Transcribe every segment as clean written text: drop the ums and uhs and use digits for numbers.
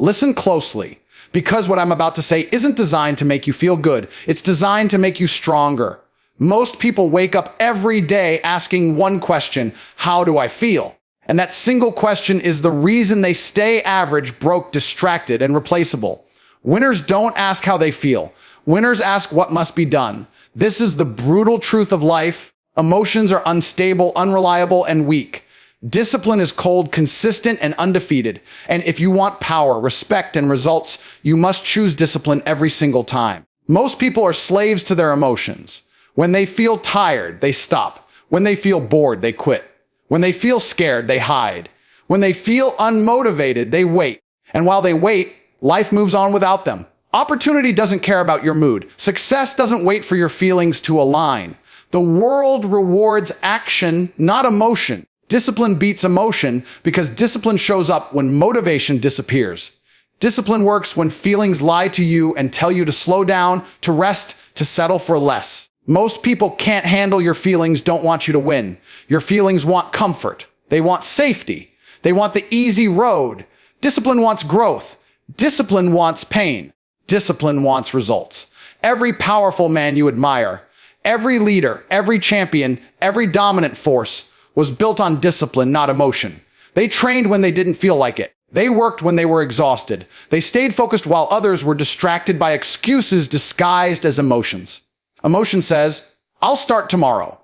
Listen closely, because what I'm about to say isn't designed to make you feel good. It's designed to make you stronger. Most people wake up every day asking one question: how do I feel? And that single question is the reason they stay average, broke, distracted, and replaceable. Winners don't ask how they feel. Winners ask what must be done. This is the brutal truth of life. Emotions are unstable, unreliable, and weak. Discipline is cold, consistent, and undefeated. And if you want power, respect, and results, you must choose discipline every single time. Most people are slaves to their emotions. When they feel tired, they stop. When they feel bored, they quit. When they feel scared, they hide. When they feel unmotivated, they wait. And while they wait, life moves on without them. Opportunity doesn't care about your mood. Success doesn't wait for your feelings to align. The world rewards action, not emotion. Discipline beats emotion because discipline shows up when motivation disappears. Discipline works when feelings lie to you and tell you to slow down, to rest, to settle for less. Most people can't handle your feelings, don't want you to win. Your feelings want comfort. They want safety. They want the easy road. Discipline wants growth. Discipline wants pain. Discipline wants results. Every powerful man you admire, every leader, every champion, every dominant force was built on discipline, not emotion. They trained when they didn't feel like it. They worked when they were exhausted. They stayed focused while others were distracted by excuses disguised as emotions. Emotion says, I'll start tomorrow.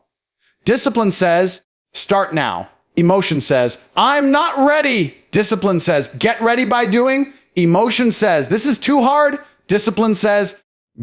Discipline says, start now. Emotion says, I'm not ready. Discipline says, get ready by doing. Emotion says, this is too hard. Discipline says,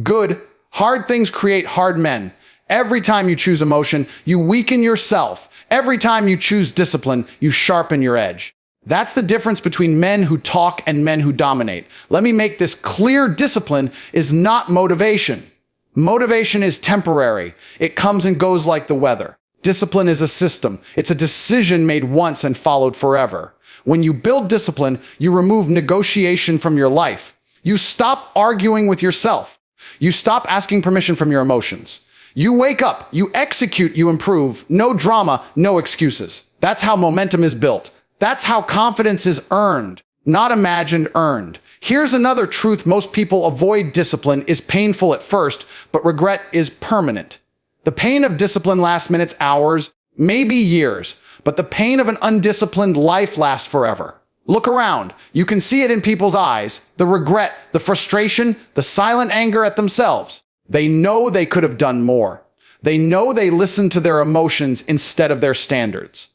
good. Hard things create hard men. Every time you choose emotion, you weaken yourself. Every time you choose discipline, you sharpen your edge. That's the difference between men who talk and men who dominate. Let me make this clear: discipline is not motivation. Motivation is temporary. It comes and goes like the weather. Discipline is a system. It's a decision made once and followed forever. When you build discipline, you remove negotiation from your life. You stop arguing with yourself. You stop asking permission from your emotions. You wake up, you execute, you improve. No drama, no excuses. That's how momentum is built. That's how confidence is earned, not imagined, earned. Here's another truth most people avoid: discipline is painful at first, but regret is permanent. The pain of discipline lasts minutes, hours, maybe years, but the pain of an undisciplined life lasts forever. Look around. You can see it in people's eyes: the regret, the frustration, the silent anger at themselves. They know they could have done more. They know they listened to their emotions instead of their standards.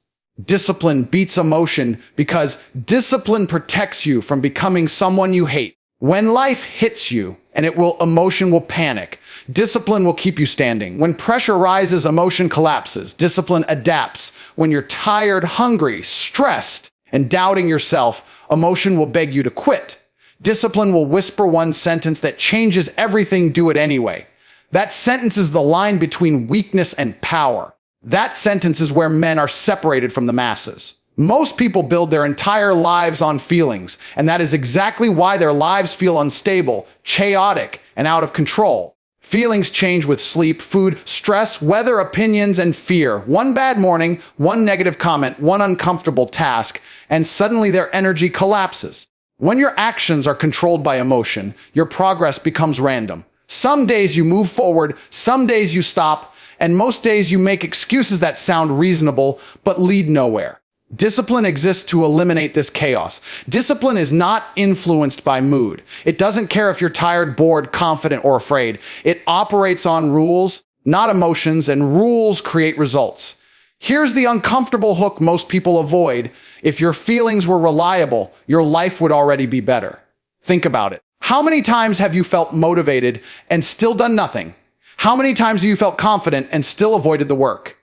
Discipline beats emotion because discipline protects you from becoming someone you hate. When life hits you, and emotion will panic, discipline will keep you standing. When pressure rises, emotion collapses. Discipline adapts. When you're tired, hungry, stressed, and doubting yourself, emotion will beg you to quit. Discipline will whisper one sentence that changes everything: do it anyway. That sentence is the line between weakness and power. That sentence is where men are separated from the masses. Most people build their entire lives on feelings, and that is exactly why their lives feel unstable, chaotic, and out of control. Feelings change with sleep, food, stress, weather, opinions, and fear. One bad morning, one negative comment, one uncomfortable task, and suddenly their energy collapses. When your actions are controlled by emotion, your progress becomes random. Some days you move forward, some days you stop, and most days you make excuses that sound reasonable but lead nowhere. Discipline exists to eliminate this chaos. Discipline is not influenced by mood. It doesn't care if you're tired, bored, confident, or afraid. It operates on rules, not emotions, and rules create results. Here's the uncomfortable hook most people avoid: if your feelings were reliable, your life would already be better. Think about it. How many times have you felt motivated and still done nothing? How many times have you felt confident and still avoided the work?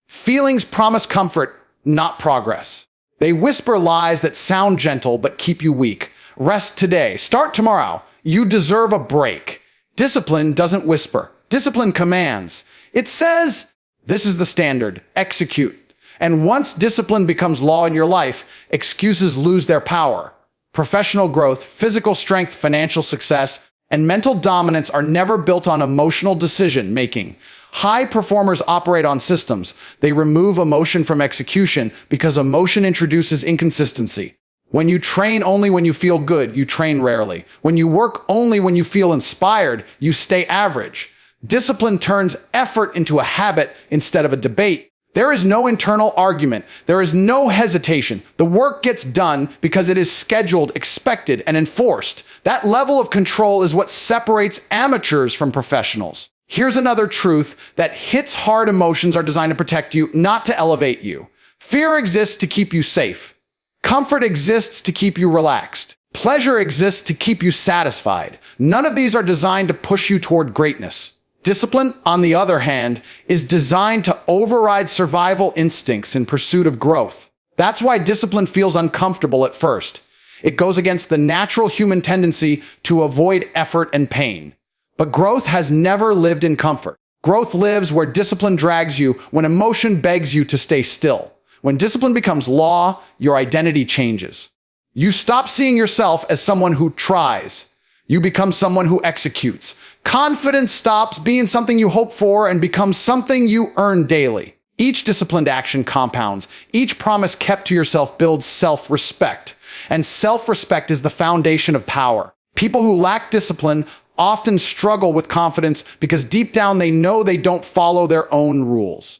Feelings promise comfort, not progress. They whisper lies that sound gentle but keep you weak. Rest today. Start tomorrow. You deserve a break. Discipline doesn't whisper. Discipline commands. It says, this is the standard. Execute. And once discipline becomes law in your life, excuses lose their power. Professional growth, physical strength, financial success, and mental dominance are never built on emotional decision-making. High performers operate on systems. They remove emotion from execution because emotion introduces inconsistency. When you train only when you feel good, you train rarely. When you work only when you feel inspired, you stay average. Discipline turns effort into a habit instead of a debate. There is no internal argument. There is no hesitation. The work gets done because it is scheduled, expected, and enforced. That level of control is what separates amateurs from professionals. Here's another truth that hits hard. Emotions are designed to protect you, not to elevate you. Fear exists to keep you safe. Comfort exists to keep you relaxed. Pleasure exists to keep you satisfied. None of these are designed to push you toward greatness. Discipline, on the other hand, is designed to override survival instincts in pursuit of growth. That's why discipline feels uncomfortable at first. It goes against the natural human tendency to avoid effort and pain. But growth has never lived in comfort. Growth lives where discipline drags you, when emotion begs you to stay still. When discipline becomes law, your identity changes. You stop seeing yourself as someone who tries. You become someone who executes. Confidence stops being something you hope for and becomes something you earn daily. Each disciplined action compounds. Each promise kept to yourself builds self-respect. And self-respect is the foundation of power. People who lack discipline often struggle with confidence because deep down they know they don't follow their own rules.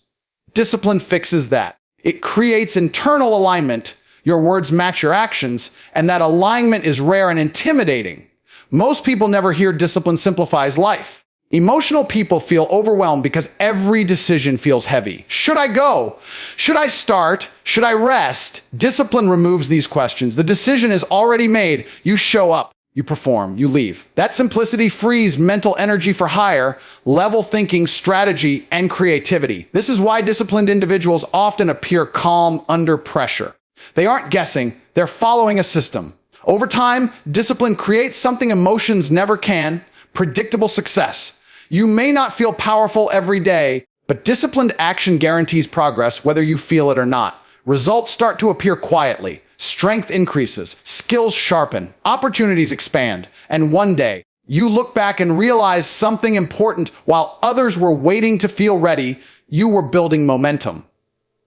Discipline fixes that. It creates internal alignment. Your words match your actions, and that alignment is rare and intimidating. Most people never hear discipline simplifies life. Emotional people feel overwhelmed because every decision feels heavy. Should I go? Should I start? Should I rest? Discipline removes these questions. The decision is already made. You show up, you perform, you leave. That simplicity frees mental energy for higher level thinking, strategy, and creativity. This is why disciplined individuals often appear calm under pressure. They aren't guessing, they're following a system. Over time, discipline creates something emotions never can: predictable success. You may not feel powerful every day, but disciplined action guarantees progress whether you feel it or not. Results start to appear quietly. Strength increases, skills sharpen, opportunities expand, and one day, you look back and realize something important. While others were waiting to feel ready, you were building momentum.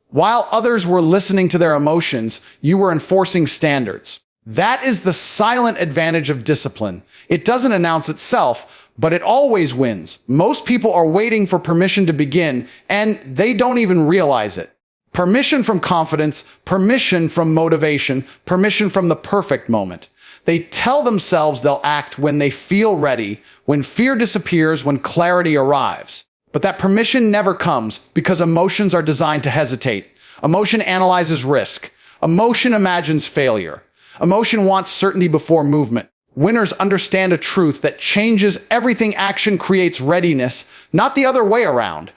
While others were listening to their emotions, you were enforcing standards. That is the silent advantage of discipline. It doesn't announce itself, but it always wins. Most people are waiting for permission to begin, and they don't even realize it. Permission from confidence, permission from motivation, permission from the perfect moment. They tell themselves they'll act when they feel ready, when fear disappears, when clarity arrives. But that permission never comes because emotions are designed to hesitate. Emotion analyzes risk. Emotion imagines failure. Emotion wants certainty before movement. Winners understand a truth that changes everything. Action creates readiness, not the other way around.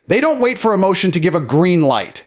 They don't wait for emotion to give a green light.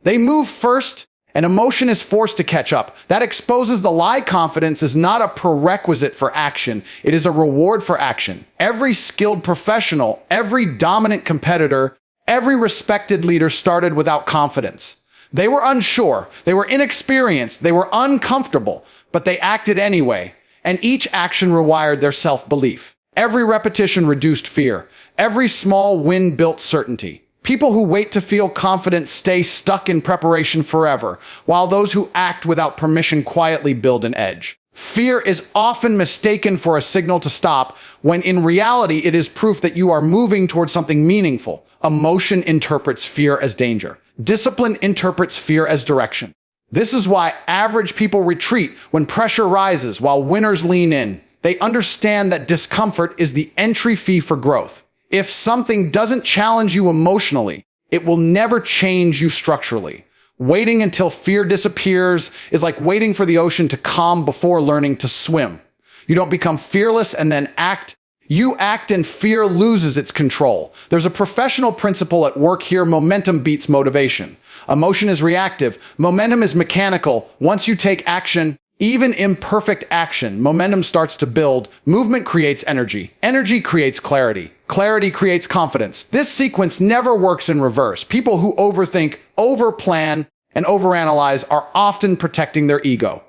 They move first, and emotion is forced to catch up. That exposes the lie. Confidence is not a prerequisite for action. It is a reward for action. Every skilled professional, every dominant competitor, every respected leader started without confidence. They were unsure, they were inexperienced, they were uncomfortable, but they acted anyway, and each action rewired their self-belief. Every repetition reduced fear. Every small win built certainty. People who wait to feel confident stay stuck in preparation forever, while those who act without permission quietly build an edge. Fear is often mistaken for a signal to stop, when in reality it is proof that you are moving towards something meaningful. Emotion interprets fear as danger. Discipline interprets fear as direction. This is why average people retreat when pressure rises, while winners lean in. They understand that discomfort is the entry fee for growth. If something doesn't challenge you emotionally, it will never change you structurally. Waiting until fear disappears is like waiting for the ocean to calm before learning to swim. You don't become fearless and then act. You act and fear loses its control. There's a professional principle at work here: momentum beats motivation. Emotion is reactive. Momentum is mechanical. Once you take action, even imperfect action, momentum starts to build. Movement creates energy. Energy creates clarity. Clarity creates confidence. This sequence never works in reverse. People who overthink, overplan, and overanalyze are often protecting their ego.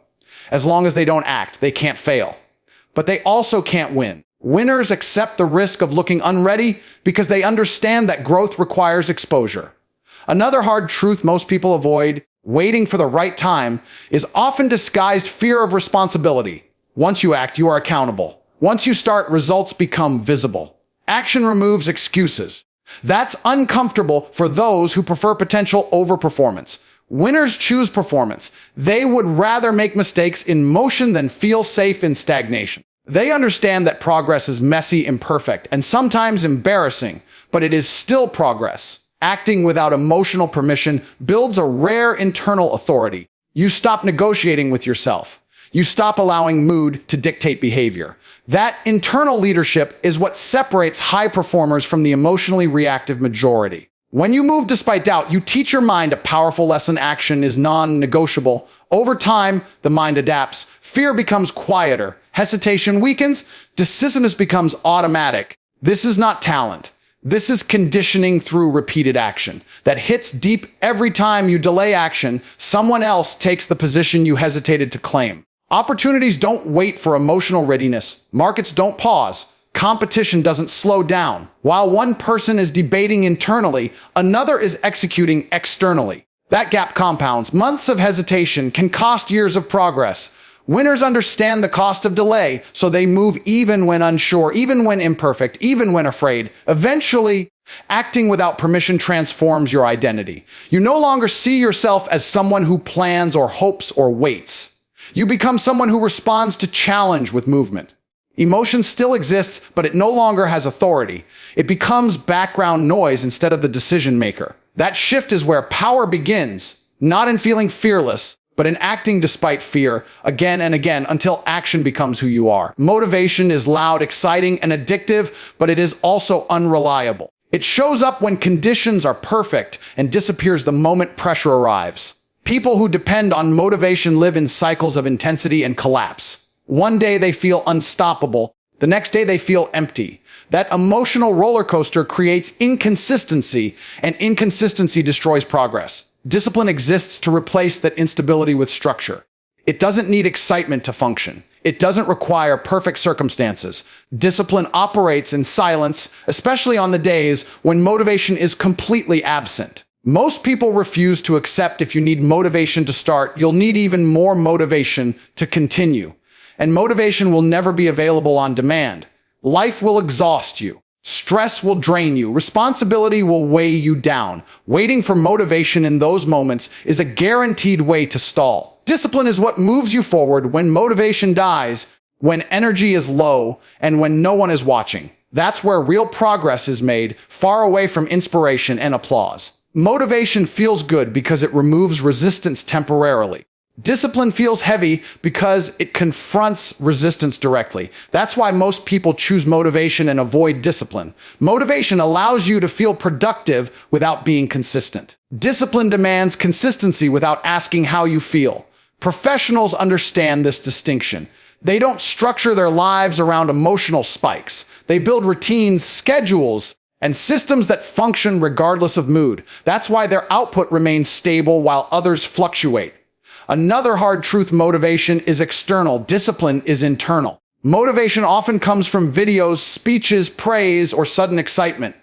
As long as they don't act, they can't fail. But they also can't win. Winners accept the risk of looking unready because they understand that growth requires exposure. Another hard truth most people avoid: Waiting for the right time is often disguised fear of responsibility. Once you act, you are accountable. Once you start, results become visible. Action removes excuses. That's uncomfortable for those who prefer potential over performance. Winners choose performance. They would rather make mistakes in motion than feel safe in stagnation. They understand that progress is messy, imperfect, and sometimes embarrassing, but it is still progress. Acting without emotional permission builds a rare internal authority. You stop negotiating with yourself. You stop allowing mood to dictate behavior. That internal leadership is what separates high performers from the emotionally reactive majority. When you move despite doubt, you teach your mind a powerful lesson: action is non-negotiable. Over time, the mind adapts. Fear becomes quieter. Hesitation weakens. Decisiveness becomes automatic. This is not talent. This is conditioning through repeated action that hits deep. Every time you delay action, someone else takes the position you hesitated to claim. Opportunities don't wait for emotional readiness. Markets don't pause. Competition doesn't slow down. While one person is debating internally, another is executing externally. That gap compounds. Months of hesitation can cost years of progress. Winners understand the cost of delay, so they move even when unsure, even when imperfect, even when afraid. Eventually, acting without permission transforms your identity. You no longer see yourself as someone who plans or hopes or waits. You become someone who responds to challenge with movement. Emotion still exists, but it no longer has authority. It becomes background noise instead of the decision maker. That shift is where power begins, not in feeling fearless, but in acting despite fear, again and again, until action becomes who you are. Motivation is loud, exciting, and addictive, but it is also unreliable. It shows up when conditions are perfect and disappears the moment pressure arrives. People who depend on motivation live in cycles of intensity and collapse. One day they feel unstoppable. The next day they feel empty. That emotional roller coaster creates inconsistency, and inconsistency destroys progress. Discipline exists to replace that instability with structure. It doesn't need excitement to function. It doesn't require perfect circumstances. Discipline operates in silence, especially on the days when motivation is completely absent. Most people refuse to accept if you need motivation to start, you'll need even more motivation to continue. And motivation will never be available on demand. Life will exhaust you. Stress will drain you. Responsibility will weigh you down. Waiting for motivation in those moments is a guaranteed way to stall. Discipline is what moves you forward when motivation dies, when energy is low, and when no one is watching. That's where real progress is made, far away from inspiration and applause. Motivation feels good because it removes resistance temporarily. Discipline feels heavy because it confronts resistance directly. That's why most people choose motivation and avoid discipline. Motivation allows you to feel productive without being consistent. Discipline demands consistency without asking how you feel. Professionals understand this distinction. They don't structure their lives around emotional spikes. They build routines, schedules, and systems that function regardless of mood. That's why their output remains stable while others fluctuate. Another hard truth: motivation is external, discipline is internal. Motivation often comes from videos, speeches, praise, or sudden excitement.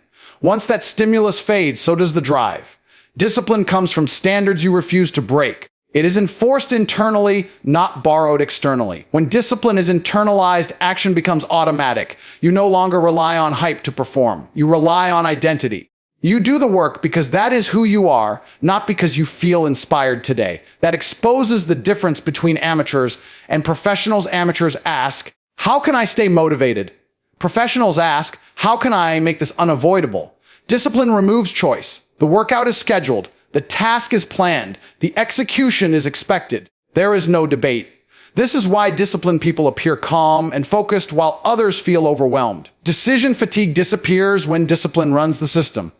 Once that stimulus fades, so does the drive. Discipline comes from standards you refuse to break. It is enforced internally, not borrowed externally. When discipline is internalized, action becomes automatic. You no longer rely on hype to perform. You rely on identity. You do the work because that is who you are, not because you feel inspired today. That exposes the difference between amateurs and professionals. Amateurs ask, how can I stay motivated? Professionals ask, how can I make this unavoidable? Discipline removes choice. The workout is scheduled. The task is planned. The execution is expected. There is no debate. This is why disciplined people appear calm and focused while others feel overwhelmed. Decision fatigue disappears when discipline runs the system.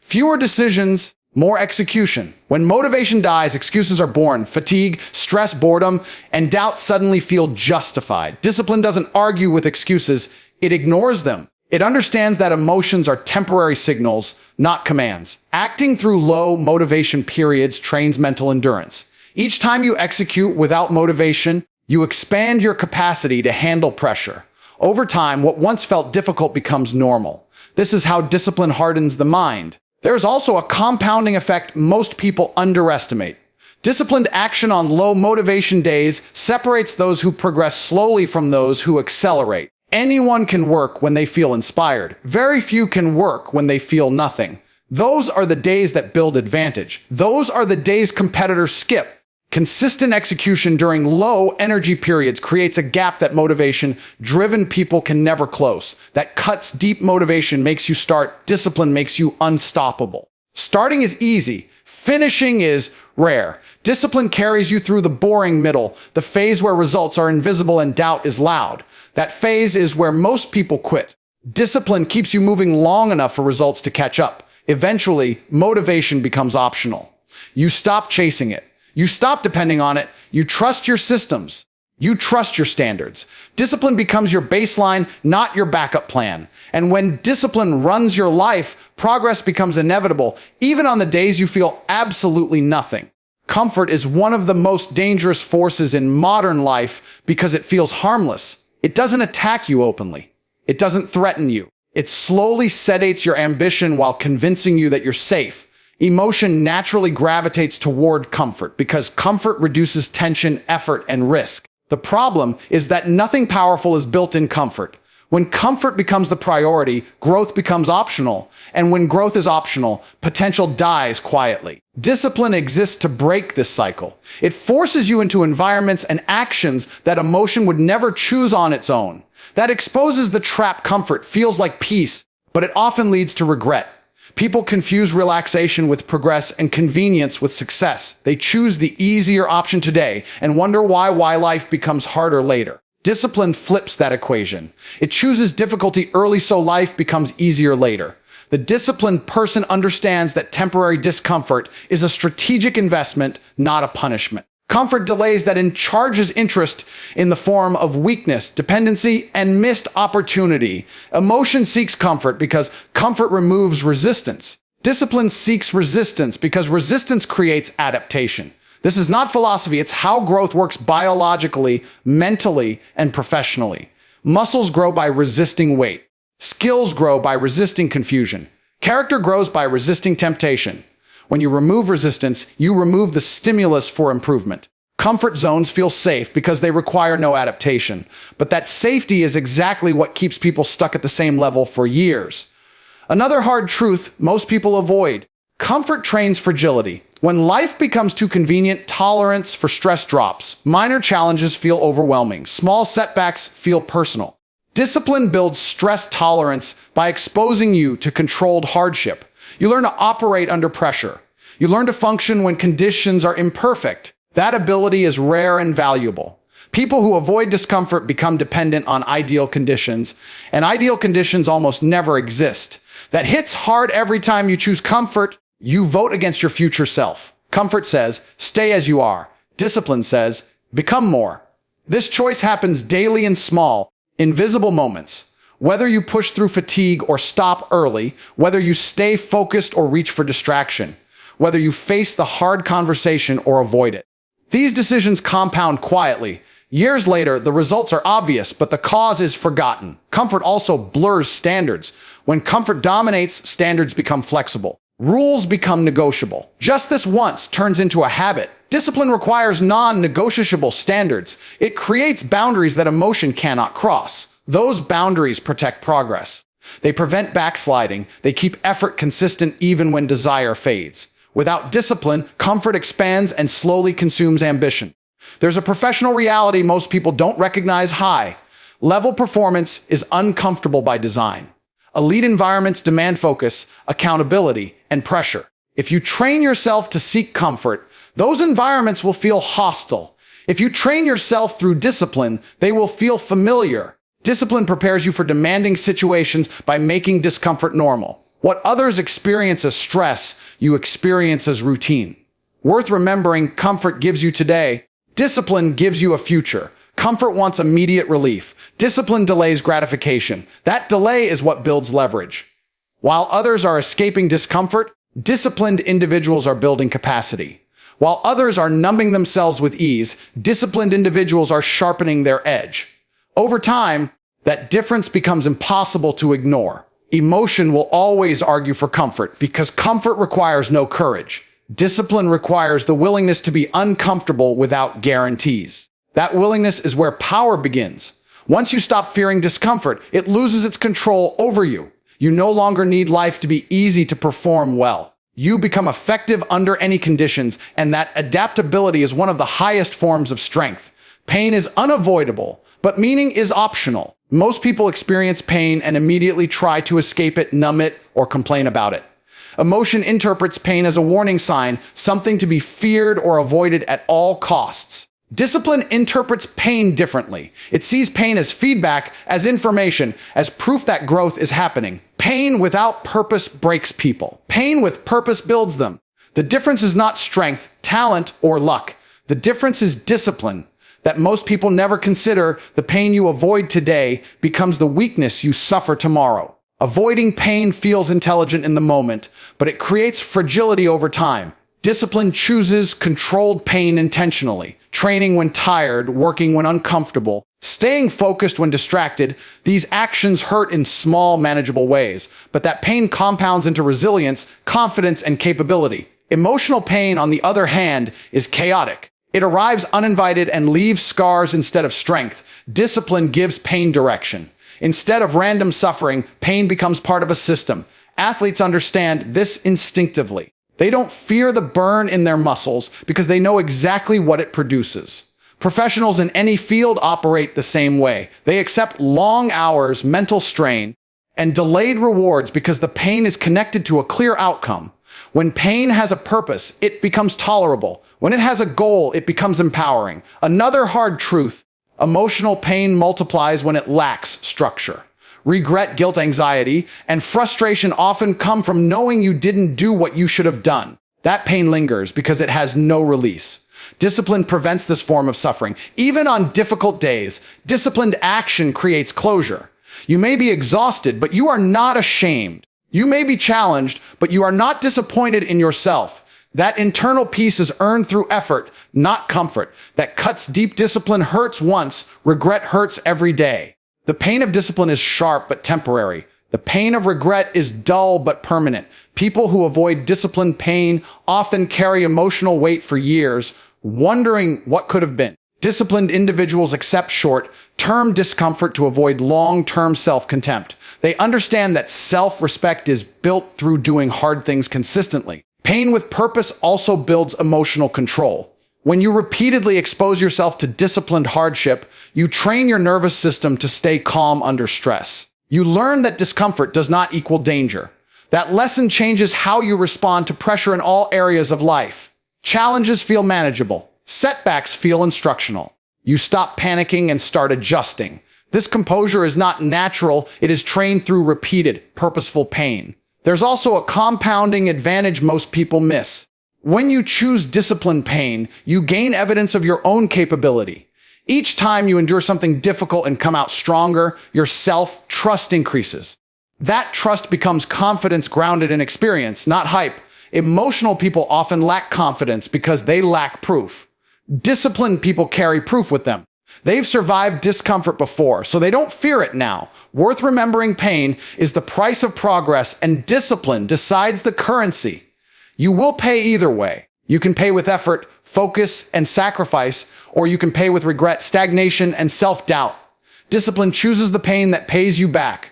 Fewer decisions, more execution. When motivation dies, excuses are born. Fatigue, stress, boredom, and doubt suddenly feel justified. Discipline doesn't argue with excuses. It ignores them. It understands that emotions are temporary signals, not commands. Acting through low motivation periods trains mental endurance. Each time you execute without motivation, you expand your capacity to handle pressure. Over time, what once felt difficult becomes normal. This is how discipline hardens the mind. There's also a compounding effect most people underestimate. Disciplined action on low motivation days separates those who progress slowly from those who accelerate. Anyone can work when they feel inspired. Very few can work when they feel nothing. Those are the days that build advantage. Those are the days competitors skip. Consistent execution during low energy periods creates a gap that motivation-driven people can never close. That cuts deep. Motivation makes you start. Discipline makes you unstoppable. Starting is easy. Finishing is rare. Discipline carries you through the boring middle, the phase where results are invisible and doubt is loud. That phase is where most people quit. Discipline keeps you moving long enough for results to catch up. Eventually, motivation becomes optional. You stop chasing it. You stop depending on it. You trust your systems. You trust your standards. Discipline becomes your baseline, not your backup plan. And when discipline runs your life, progress becomes inevitable, even on the days you feel absolutely nothing. Comfort is one of the most dangerous forces in modern life because it feels harmless. It doesn't attack you openly. It doesn't threaten you. It slowly sedates your ambition while convincing you that you're safe. Emotion naturally gravitates toward comfort because comfort reduces tension, effort, and risk. The problem is that nothing powerful is built in comfort. When comfort becomes the priority, growth becomes optional. And when growth is optional, potential dies quietly. Discipline exists to break this cycle. It forces you into environments and actions that emotion would never choose on its own. That exposes the trap. Comfort feels like peace, but it often leads to regret. People confuse relaxation with progress and convenience with success. They choose the easier option today and wonder why life becomes harder later. Discipline flips that equation. It chooses difficulty early so life becomes easier later. The disciplined person understands that temporary discomfort is a strategic investment, not a punishment. Comfort delays that charges interest in the form of weakness, dependency, and missed opportunity. Emotion seeks comfort because comfort removes resistance. Discipline seeks resistance because resistance creates adaptation. This is not philosophy, it's how growth works biologically, mentally, and professionally. Muscles grow by resisting weight. Skills grow by resisting confusion. Character grows by resisting temptation. When you remove resistance, you remove the stimulus for improvement. Comfort zones feel safe because they require no adaptation. But that safety is exactly what keeps people stuck at the same level for years. Another hard truth most people avoid. Comfort trains fragility. When life becomes too convenient, tolerance for stress drops. Minor challenges feel overwhelming. Small setbacks feel personal. Discipline builds stress tolerance by exposing you to controlled hardship. You learn to operate under pressure. You learn to function when conditions are imperfect. That ability is rare and valuable. People who avoid discomfort become dependent on ideal conditions, and ideal conditions almost never exist. That hits hard every time you choose comfort. You vote against your future self. Comfort says, stay as you are. Discipline says, become more. This choice happens daily in small, invisible moments. Whether you push through fatigue or stop early, whether you stay focused or reach for distraction, whether you face the hard conversation or avoid it. These decisions compound quietly. Years later, the results are obvious, but the cause is forgotten. Comfort also blurs standards. When comfort dominates, standards become flexible. Rules become negotiable. Just this once turns into a habit. Discipline requires non-negotiable standards. It creates boundaries that emotion cannot cross. Those boundaries protect progress. They prevent backsliding. They keep effort consistent even when desire fades. Without discipline, comfort expands and slowly consumes ambition. There's a professional reality most people don't recognize. High-level performance is uncomfortable by design. Elite environments demand focus, accountability, and pressure. If you train yourself to seek comfort, those environments will feel hostile. If you train yourself through discipline, they will feel familiar. Discipline prepares you for demanding situations by making discomfort normal. What others experience as stress, you experience as routine. Worth remembering, comfort gives you today. Discipline gives you a future. Comfort wants immediate relief. Discipline delays gratification. That delay is what builds leverage. While others are escaping discomfort, disciplined individuals are building capacity. While others are numbing themselves with ease, disciplined individuals are sharpening their edge. Over time, that difference becomes impossible to ignore. Emotion will always argue for comfort because comfort requires no courage. Discipline requires the willingness to be uncomfortable without guarantees. That willingness is where power begins. Once you stop fearing discomfort, it loses its control over you. You no longer need life to be easy to perform well. You become effective under any conditions, and that adaptability is one of the highest forms of strength. Pain is unavoidable, but meaning is optional. Most people experience pain and immediately try to escape it, numb it, or complain about it. Emotion interprets pain as a warning sign, something to be feared or avoided at all costs. Discipline interprets pain differently. It sees pain as feedback, as information, as proof that growth is happening. Pain without purpose breaks people. Pain with purpose builds them. The difference is not strength, talent, or luck. The difference is discipline. That most people never consider. The pain you avoid today becomes the weakness you suffer tomorrow. Avoiding pain feels intelligent in the moment, but it creates fragility over time. Discipline chooses controlled pain intentionally, training when tired, working when uncomfortable, staying focused when distracted. These actions hurt in small, manageable ways, but that pain compounds into resilience, confidence, and capability. Emotional pain, on the other hand, is chaotic. It arrives uninvited and leaves scars instead of strength. Discipline gives pain direction. Instead of random suffering, pain becomes part of a system. Athletes understand this instinctively. They don't fear the burn in their muscles because they know exactly what it produces. Professionals in any field operate the same way. They accept long hours, mental strain, and delayed rewards because the pain is connected to a clear outcome. When pain has a purpose, it becomes tolerable. When it has a goal, it becomes empowering. Another hard truth: emotional pain multiplies when it lacks structure. Regret, guilt, anxiety, and frustration often come from knowing you didn't do what you should have done. That pain lingers because it has no release. Discipline prevents this form of suffering. Even on difficult days, disciplined action creates closure. You may be exhausted, but you are not ashamed. You may be challenged, but you are not disappointed in yourself. That internal peace is earned through effort, not comfort. That cuts deep. Discipline hurts once, regret hurts every day. The pain of discipline is sharp but temporary. The pain of regret is dull but permanent. People who avoid disciplined pain often carry emotional weight for years, wondering what could have been. Disciplined individuals accept short-term discomfort to avoid long-term self-contempt. They understand that self-respect is built through doing hard things consistently. Pain with purpose also builds emotional control. When you repeatedly expose yourself to disciplined hardship, you train your nervous system to stay calm under stress. You learn that discomfort does not equal danger. That lesson changes how you respond to pressure in all areas of life. Challenges feel manageable. Setbacks feel instructional. You stop panicking and start adjusting. This composure is not natural. It is trained through repeated, purposeful pain. There's also a compounding advantage most people miss. When you choose disciplined pain, you gain evidence of your own capability. Each time you endure something difficult and come out stronger, your self-trust increases. That trust becomes confidence grounded in experience, not hype. Emotional people often lack confidence because they lack proof. Disciplined people carry proof with them. They've survived discomfort before, so they don't fear it now. Worth remembering: pain is the price of progress, and discipline decides the currency. You will pay either way. You can pay with effort, focus, and sacrifice, or you can pay with regret, stagnation, and self-doubt. Discipline chooses the pain that pays you back.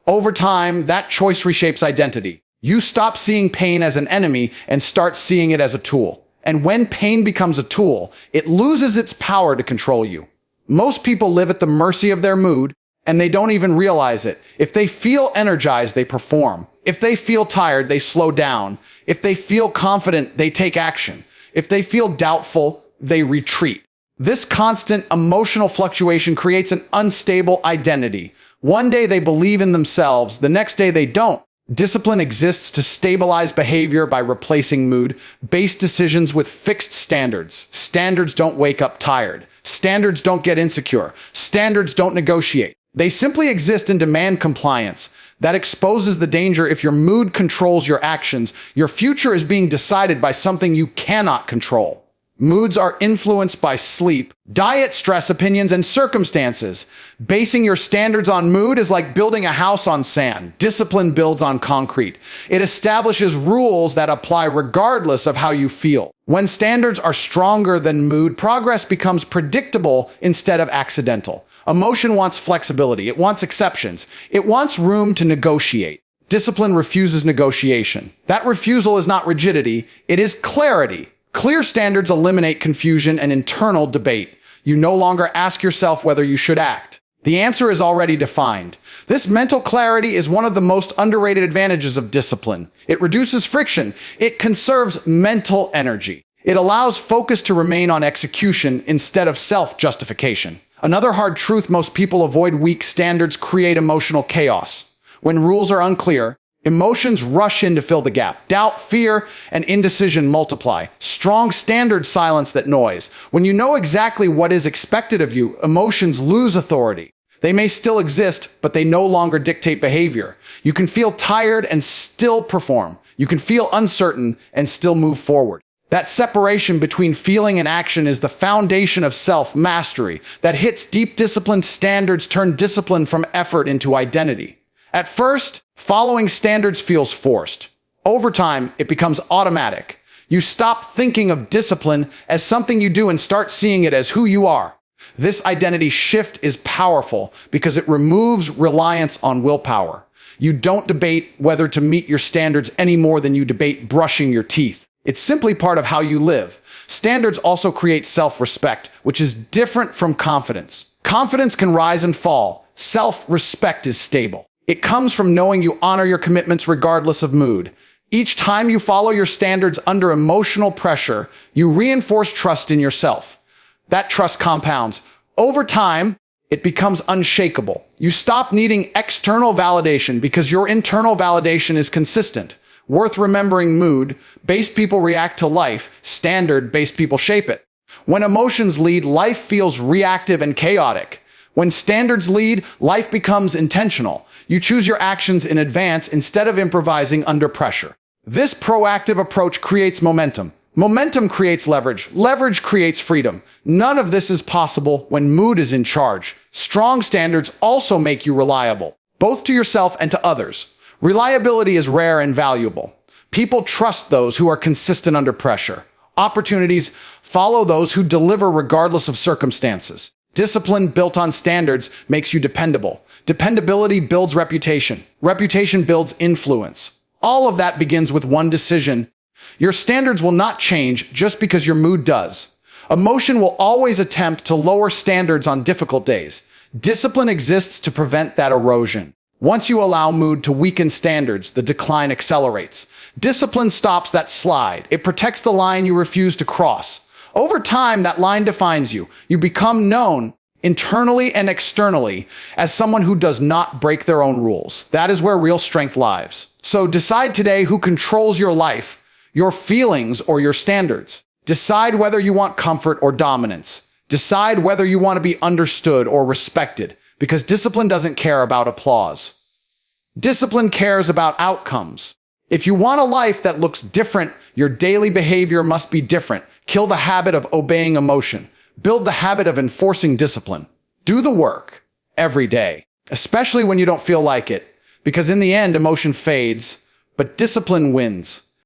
Over time, that choice reshapes identity. You stop seeing pain as an enemy and start seeing it as a tool. And when pain becomes a tool, it loses its power to control you. Most people live at the mercy of their mood, and they don't even realize it. If they feel energized, they perform. If they feel tired, they slow down. If they feel confident, they take action. If they feel doubtful, they retreat. This constant emotional fluctuation creates an unstable identity. One day they believe in themselves, the next day they don't. Discipline exists to stabilize behavior by replacing mood-based decisions with fixed standards. Standards don't wake up tired. Standards don't get insecure. Standards don't negotiate. They simply exist and demand compliance. That exposes the danger. If your mood controls your actions, your future is being decided by something you cannot control. Moods are influenced by sleep, diet, stress, opinions, and circumstances. Basing your standards on mood is like building a house on sand. Discipline builds on concrete. It establishes rules that apply regardless of how you feel. When standards are stronger than mood, progress becomes predictable instead of accidental. Emotion wants flexibility. It wants exceptions. It wants room to negotiate. Discipline refuses negotiation. That refusal is not rigidity, it is clarity. Clear standards eliminate confusion and internal debate. You no longer ask yourself whether you should act. The answer is already defined. This mental clarity is one of the most underrated advantages of discipline. It reduces friction. It conserves mental energy. It allows focus to remain on execution instead of self-justification. Another hard truth: most people avoid. Weak standards create emotional chaos. When rules are unclear, emotions rush in to fill the gap. Doubt, fear, and indecision multiply. Strong standards silence that noise. When you know exactly what is expected of you, emotions lose authority. They may still exist, but they no longer dictate behavior. You can feel tired and still perform. You can feel uncertain and still move forward. That separation between feeling and action is the foundation of self-mastery that hits deep. Disciplined standards turn discipline from effort into identity. At first, following standards feels forced. Over time, it becomes automatic. You stop thinking of discipline as something you do and start seeing it as who you are. This identity shift is powerful because it removes reliance on willpower. You don't debate whether to meet your standards any more than you debate brushing your teeth. It's simply part of how you live. Standards also create self-respect, which is different from confidence. Confidence can rise and fall. Self-respect is stable. It comes from knowing you honor your commitments regardless of mood. Each time you follow your standards under emotional pressure, you reinforce trust in yourself. That trust compounds. Over time, it becomes unshakable. You stop needing external validation because your internal validation is consistent. Worth remembering: mood-based people react to life, standard-based people shape it. When emotions lead, life feels reactive and chaotic. When standards lead, life becomes intentional. You choose your actions in advance instead of improvising under pressure. This proactive approach creates momentum. Momentum creates leverage. Leverage creates freedom. None of this is possible when mood is in charge. Strong standards also make you reliable, both to yourself and to others. Reliability is rare and valuable. People trust those who are consistent under pressure. Opportunities follow those who deliver regardless of circumstances. Discipline built on standards makes you dependable. Dependability builds reputation. Reputation builds influence. All of that begins with one decision. Your standards will not change just because your mood does. Emotion will always attempt to lower standards on difficult days. Discipline exists to prevent that erosion. Once you allow mood to weaken standards, the decline accelerates. Discipline stops that slide. It protects the line you refuse to cross. Over time, that line defines you. You become known internally and externally as someone who does not break their own rules. That is where real strength lies. So decide today who controls your life, your feelings, or your standards. Decide whether you want comfort or dominance. Decide whether you want to be understood or respected. Because discipline doesn't care about applause. Discipline cares about outcomes. If you want a life that looks different, your daily behavior must be different. Kill the habit of obeying emotion. Build the habit of enforcing discipline. Do the work every day, especially when you don't feel like it. Because in the end, emotion fades, but discipline wins.